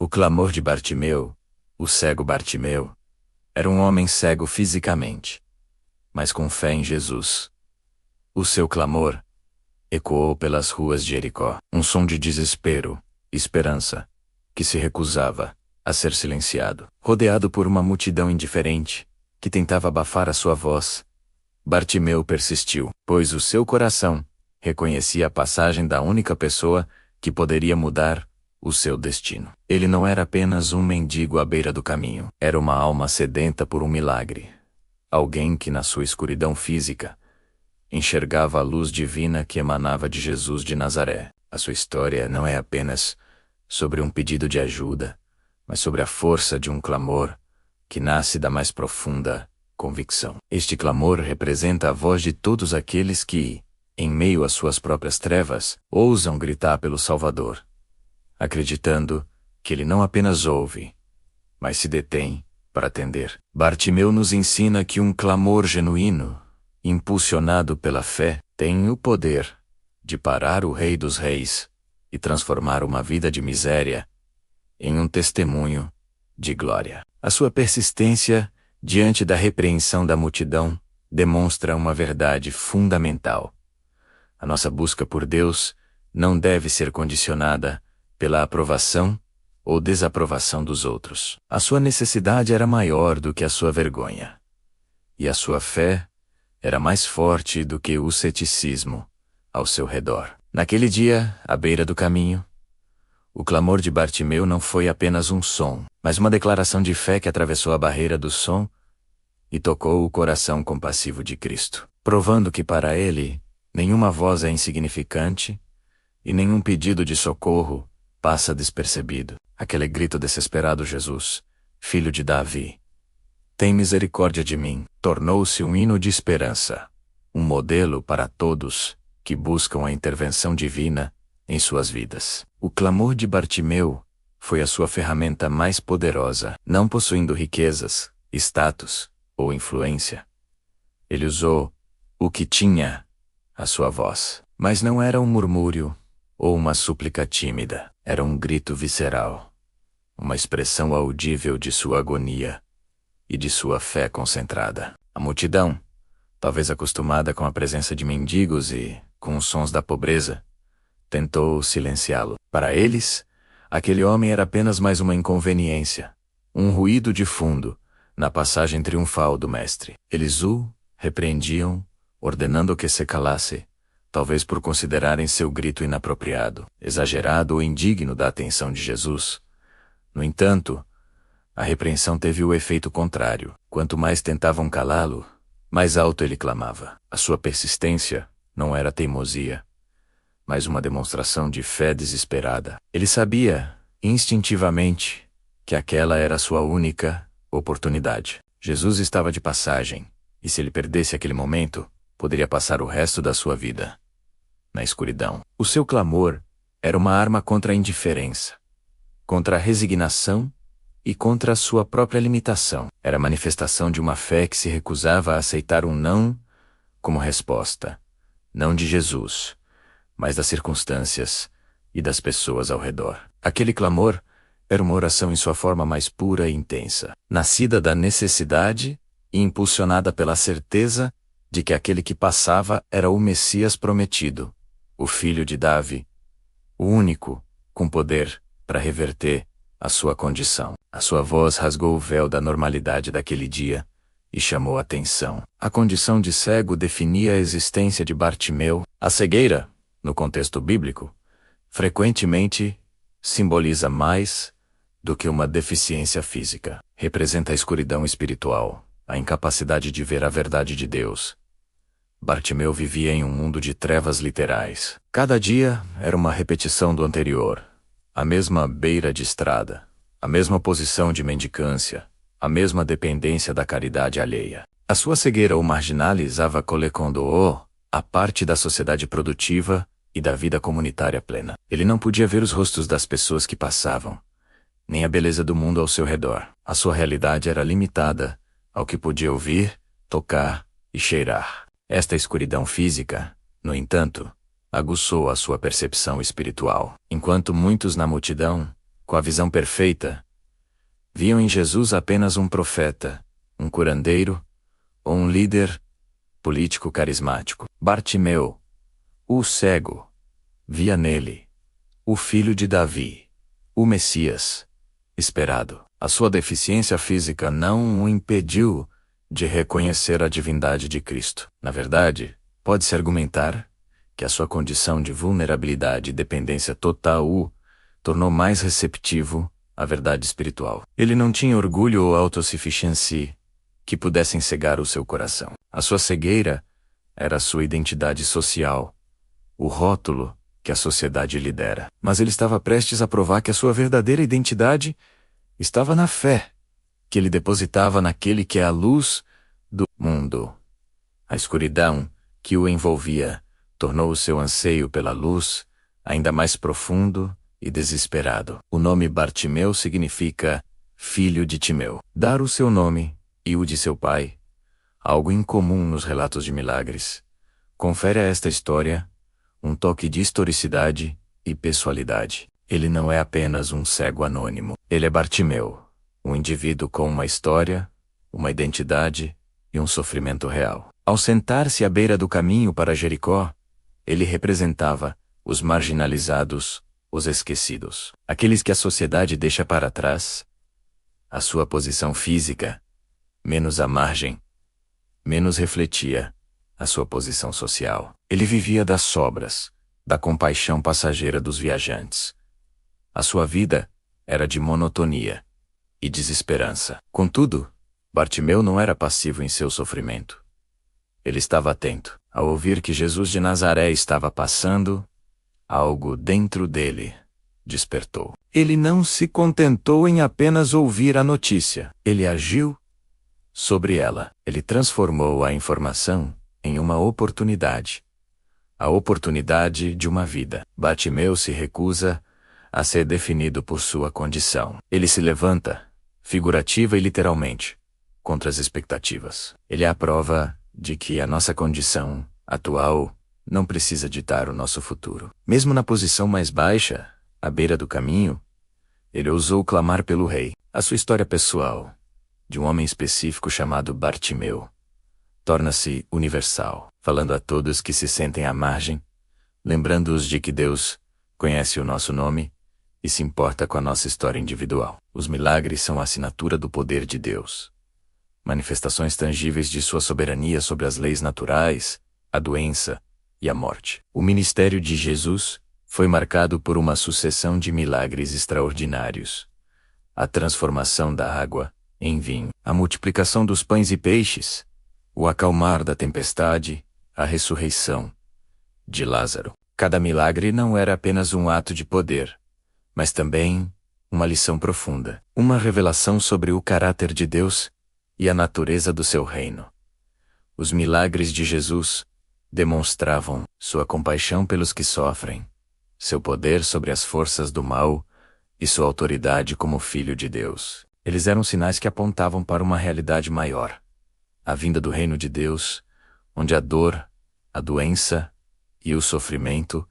O clamor de Bartimeu, o cego Bartimeu, era um homem cego fisicamente, mas com fé em Jesus. O seu clamor ecoou pelas ruas de Jericó, um som de desespero, esperança, que se recusava a ser silenciado. Rodeado por uma multidão indiferente, que tentava abafar a sua voz, Bartimeu persistiu, pois o seu coração reconhecia a passagem da única pessoa que poderia mudar o seu destino. Ele não era apenas um mendigo à beira do caminho, era uma alma sedenta por um milagre. Alguém que na sua escuridão física enxergava a luz divina que emanava de Jesus de Nazaré. A sua história não é apenas sobre um pedido de ajuda, mas sobre a força de um clamor que nasce da mais profunda convicção. Este clamor representa a voz de todos aqueles que, em meio às suas próprias trevas, ousam gritar pelo Salvador, acreditando que ele não apenas ouve, mas se detém para atender. Bartimeu nos ensina que um clamor genuíno, impulsionado pela fé, tem o poder de parar o Rei dos Reis e transformar uma vida de miséria em um testemunho de glória. A sua persistência diante da repreensão da multidão demonstra uma verdade fundamental. A nossa busca por Deus não deve ser condicionada pela aprovação ou desaprovação dos outros. A sua necessidade era maior do que a sua vergonha, e a sua fé era mais forte do que o ceticismo ao seu redor. Naquele dia, à beira do caminho, o clamor de Bartimeu não foi apenas um som, mas uma declaração de fé que atravessou a barreira do som e tocou o coração compassivo de Cristo, provando que para ele nenhuma voz é insignificante e nenhum pedido de socorro passa despercebido. Aquele grito desesperado: Jesus, filho de Davi, tem misericórdia de mim, tornou-se um hino de esperança, um modelo para todos que buscam a intervenção divina em suas vidas. O clamor de Bartimeu foi a sua ferramenta mais poderosa. Não possuindo riquezas, status ou influência, ele usou o que tinha, a sua voz. Mas não era um murmúrio ou uma súplica tímida, era um grito visceral, uma expressão audível de sua agonia e de sua fé concentrada. A multidão, talvez acostumada com a presença de mendigos e com os sons da pobreza, tentou silenciá-lo. Para eles, aquele homem era apenas mais uma inconveniência, um ruído de fundo na passagem triunfal do Mestre. Eles o repreendiam, ordenando que se calasse, talvez por considerarem seu grito inapropriado, exagerado ou indigno da atenção de Jesus. No entanto, a repreensão teve o efeito contrário. Quanto mais tentavam calá-lo, mais alto ele clamava. A sua persistência não era teimosia, mas uma demonstração de fé desesperada. Ele sabia, instintivamente, que aquela era a sua única oportunidade. Jesus estava de passagem, e se ele perdesse aquele momento, poderia passar o resto da sua vida na escuridão. O seu clamor era uma arma contra a indiferença, contra a resignação e contra a sua própria limitação. Era a manifestação de uma fé que se recusava a aceitar um não como resposta, não de Jesus, mas das circunstâncias e das pessoas ao redor. Aquele clamor era uma oração em sua forma mais pura e intensa, nascida da necessidade e impulsionada pela certeza de que aquele que passava era o Messias prometido, o filho de Davi, o único com poder para reverter a sua condição. A sua voz rasgou o véu da normalidade daquele dia e chamou a atenção. A condição de cego definia a existência de Bartimeu. A cegueira, no contexto bíblico, frequentemente simboliza mais do que uma deficiência física. Representa a escuridão espiritual, a incapacidade de ver a verdade de Deus. Bartimeu vivia em um mundo de trevas literais. Cada dia era uma repetição do anterior. A mesma beira de estrada, a mesma posição de mendicância, a mesma dependência da caridade alheia. A sua cegueira o marginalizava colocando-o à parte da sociedade produtiva e da vida comunitária plena. Ele não podia ver os rostos das pessoas que passavam, nem a beleza do mundo ao seu redor. A sua realidade era limitada ao que podia ouvir, tocar e cheirar. Esta escuridão física, no entanto, aguçou a sua percepção espiritual. Enquanto muitos na multidão com a visão perfeita, viam em Jesus apenas um profeta, um curandeiro ou um líder político carismático. Bartimeu, o cego, via nele o filho de Davi, o Messias esperado. A sua deficiência física não o impediu de reconhecer a divindade de Cristo. Na verdade, pode-se argumentar que a sua condição de vulnerabilidade e dependência total o tornou mais receptivo à verdade espiritual. Ele não tinha orgulho ou autossuficiência que pudessem cegar o seu coração. A sua cegueira era a sua identidade social, o rótulo que a sociedade lhe dera. Mas ele estava prestes a provar que a sua verdadeira identidade estava na fé que ele depositava naquele que é a luz do mundo. A escuridão que o envolvia tornou o seu anseio pela luz ainda mais profundo e desesperado. O nome Bartimeu significa filho de Timeu. Dar o seu nome e o de seu pai, algo incomum nos relatos de milagres, confere a esta história um toque de historicidade e pessoalidade. Ele não é apenas um cego anônimo. Ele é Bartimeu, um indivíduo com uma história, uma identidade e um sofrimento real. Ao sentar-se à beira do caminho para Jericó, ele representava os marginalizados, os esquecidos, aqueles que a sociedade deixa para trás. A sua posição física, menos à margem, menos refletia a sua posição social. Ele vivia das sobras, da compaixão passageira dos viajantes. A sua vida era de monotonia e desesperança. Contudo, Bartimeu não era passivo em seu sofrimento. Ele estava atento. Ao ouvir que Jesus de Nazaré estava passando, algo dentro dele despertou. Ele não se contentou em apenas ouvir a notícia. Ele agiu sobre ela. Ele transformou a informação em uma oportunidade. A oportunidade de uma vida. Bartimeu se recusa a ser definido por sua condição. Ele se levanta, figurativa e literalmente, contra as expectativas. Ele é a prova de que a nossa condição atual não precisa ditar o nosso futuro. Mesmo na posição mais baixa, à beira do caminho, ele ousou clamar pelo rei. A sua história pessoal, de um homem específico chamado Bartimeu, torna-se universal, falando a todos que se sentem à margem, lembrando-os de que Deus conhece o nosso nome e se importa com a nossa história individual. Os milagres são a assinatura do poder de Deus, manifestações tangíveis de sua soberania sobre as leis naturais, a doença e a morte. O ministério de Jesus foi marcado por uma sucessão de milagres extraordinários. A transformação da água em vinho, a multiplicação dos pães e peixes, o acalmar da tempestade, a ressurreição de Lázaro. Cada milagre não era apenas um ato de poder, mas também uma lição profunda, uma revelação sobre o caráter de Deus e a natureza do seu reino. Os milagres de Jesus demonstravam sua compaixão pelos que sofrem, seu poder sobre as forças do mal e sua autoridade como Filho de Deus. Eles eram sinais que apontavam para uma realidade maior, a vinda do reino de Deus, onde a dor, a doença e o sofrimento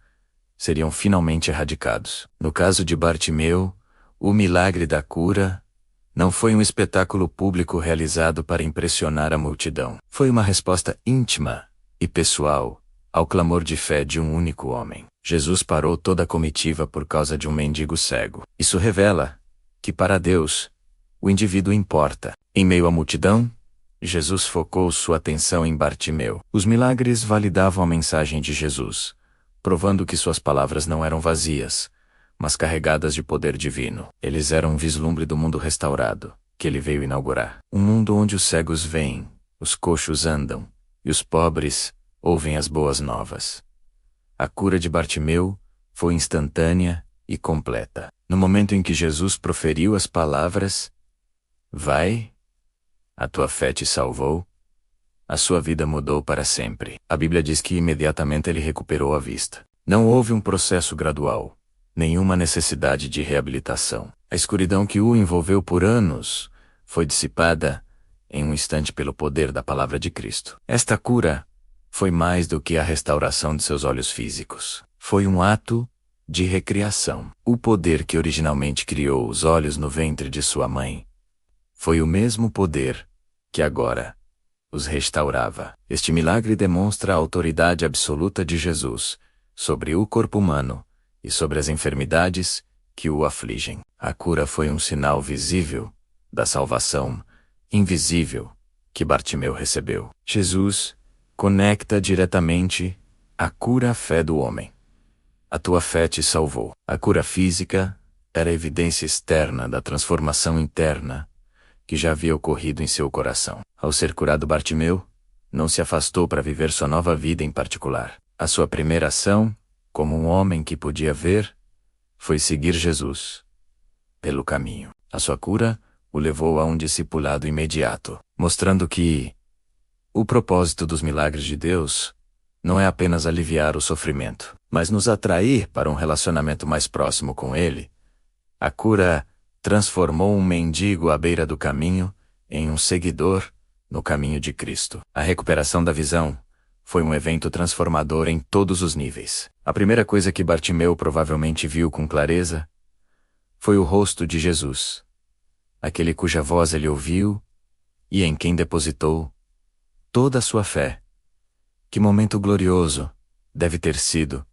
seriam finalmente erradicados. No caso de Bartimeu, o milagre da cura não foi um espetáculo público realizado para impressionar a multidão. Foi uma resposta íntima e pessoal ao clamor de fé de um único homem. Jesus parou toda a comitiva por causa de um mendigo cego. Isso revela que para Deus, o indivíduo importa. Em meio à multidão, Jesus focou sua atenção em Bartimeu. Os milagres validavam a mensagem de Jesus, provando que suas palavras não eram vazias, mas carregadas de poder divino. Eles eram um vislumbre do mundo restaurado, que ele veio inaugurar. Um mundo onde os cegos veem, os coxos andam, e os pobres ouvem as boas novas. A cura de Bartimeu foi instantânea e completa. No momento em que Jesus proferiu as palavras, "Vai, a tua fé te salvou", a sua vida mudou para sempre. A Bíblia diz que imediatamente ele recuperou a vista. Não houve um processo gradual, nenhuma necessidade de reabilitação. A escuridão que o envolveu por anos foi dissipada em um instante pelo poder da palavra de Cristo. Esta cura foi mais do que a restauração de seus olhos físicos. Foi um ato de recriação. O poder que originalmente criou os olhos no ventre de sua mãe foi o mesmo poder que agora os restaurava. Este milagre demonstra a autoridade absoluta de Jesus sobre o corpo humano e sobre as enfermidades que o afligem. A cura foi um sinal visível da salvação invisível que Bartimeu recebeu. Jesus conecta diretamente a cura à fé do homem. A tua fé te salvou. A cura física era a evidência externa da transformação interna que já havia ocorrido em seu coração. Ao ser curado, Bartimeu não se afastou para viver sua nova vida em particular. A sua primeira ação, como um homem que podia ver, foi seguir Jesus pelo caminho. A sua cura o levou a um discipulado imediato, mostrando que o propósito dos milagres de Deus não é apenas aliviar o sofrimento, mas nos atrair para um relacionamento mais próximo com Ele. A cura transformou um mendigo à beira do caminho em um seguidor no caminho de Cristo. A recuperação da visão foi um evento transformador em todos os níveis. A primeira coisa que Bartimeu provavelmente viu com clareza foi o rosto de Jesus, aquele cuja voz ele ouviu e em quem depositou toda a sua fé. Que momento glorioso deve ter sido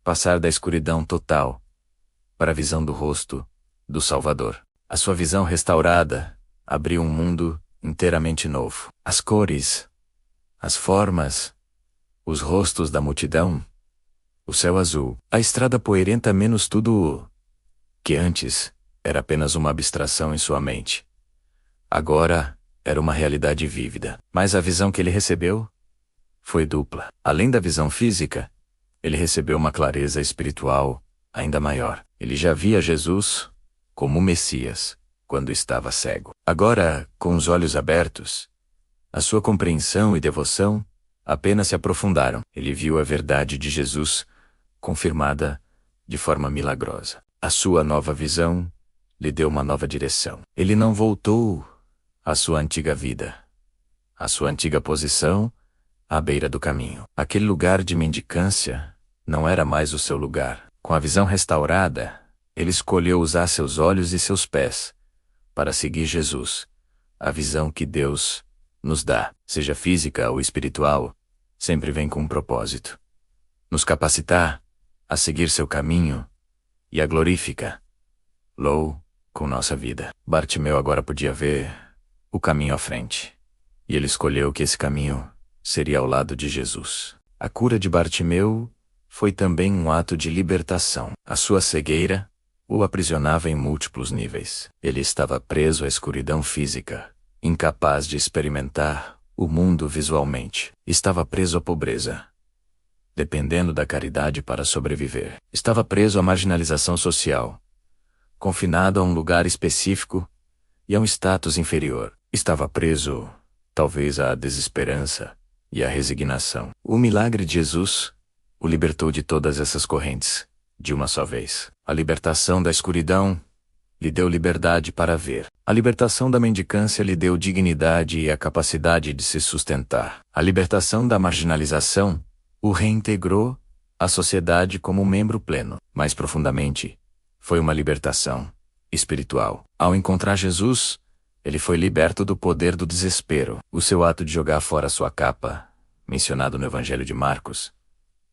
passar da escuridão total para a visão do rosto do Salvador. A sua visão restaurada abriu um mundo inteiramente novo. As cores, as formas, os rostos da multidão, o céu azul, a estrada poeirenta, menos tudo que antes era apenas uma abstração em sua mente. Agora era uma realidade vívida. Mas a visão que ele recebeu foi dupla. Além da visão física, ele recebeu uma clareza espiritual ainda maior. Ele já via Jesus como o Messias quando estava cego. Agora, com os olhos abertos, a sua compreensão e devoção apenas se aprofundaram. Ele viu a verdade de Jesus confirmada de forma milagrosa. A sua nova visão lhe deu uma nova direção. Ele não voltou à sua antiga vida, à sua antiga posição à beira do caminho. Aquele lugar de mendicância não era mais o seu lugar. Com a visão restaurada, ele escolheu usar seus olhos e seus pés para seguir Jesus. A visão que Deus nos dá, seja física ou espiritual, sempre vem com um propósito: nos capacitar a seguir seu caminho e a glorificar com nossa vida. Bartimeu agora podia ver o caminho à frente, e ele escolheu que esse caminho seria ao lado de Jesus. A cura de Bartimeu foi também um ato de libertação. A sua cegueira o aprisionava em múltiplos níveis. Ele estava preso à escuridão física, incapaz de experimentar o mundo visualmente. Estava preso à pobreza, dependendo da caridade para sobreviver. Estava preso à marginalização social, confinado a um lugar específico e a um status inferior. Estava preso, talvez, à desesperança e à resignação. O milagre de Jesus o libertou de todas essas correntes, de uma só vez. A libertação da escuridão lhe deu liberdade para ver. A libertação da mendicância lhe deu dignidade e a capacidade de se sustentar. A libertação da marginalização o reintegrou à sociedade como um membro pleno. Mais profundamente, foi uma libertação espiritual. Ao encontrar Jesus, ele foi liberto do poder do desespero. O seu ato de jogar fora sua capa, mencionado no Evangelho de Marcos,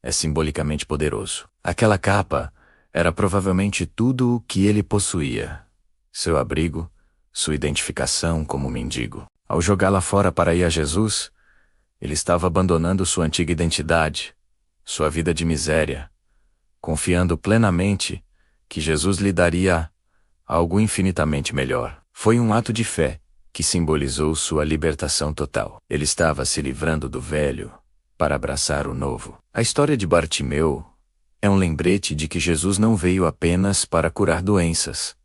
é simbolicamente poderoso. Aquela capa era provavelmente tudo o que ele possuía: seu abrigo, sua identificação como mendigo. Ao jogá-la fora para ir a Jesus, ele estava abandonando sua antiga identidade, sua vida de miséria, confiando plenamente que Jesus lhe daria algo infinitamente melhor. Foi um ato de fé que simbolizou sua libertação total. Ele estava se livrando do velho para abraçar o novo. A história de Bartimeu é um lembrete de que Jesus não veio apenas para curar doenças,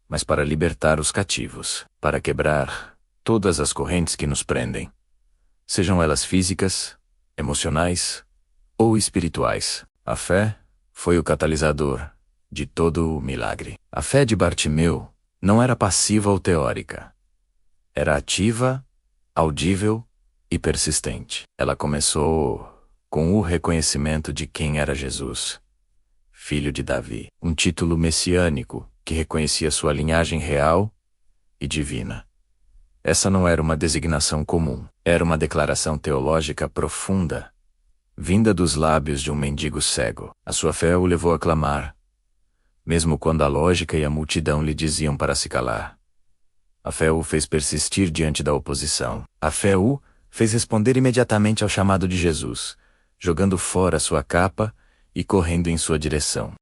mas para libertar os cativos, para quebrar todas as correntes que nos prendem, sejam elas físicas, emocionais ou espirituais. A fé foi o catalisador de todo o milagre. A fé de Bartimeu não era passiva ou teórica. Era ativa, audível e persistente. Ela começou com o reconhecimento de quem era Jesus, filho de Davi, um título messiânico que reconhecia sua linhagem real e divina. Essa não era uma designação comum, era uma declaração teológica profunda, vinda dos lábios de um mendigo cego. A sua fé o levou a clamar, mesmo quando a lógica e a multidão lhe diziam para se calar. A fé o fez persistir diante da oposição. A fé o fez responder imediatamente ao chamado de Jesus, jogando fora sua capa e correndo em sua direção.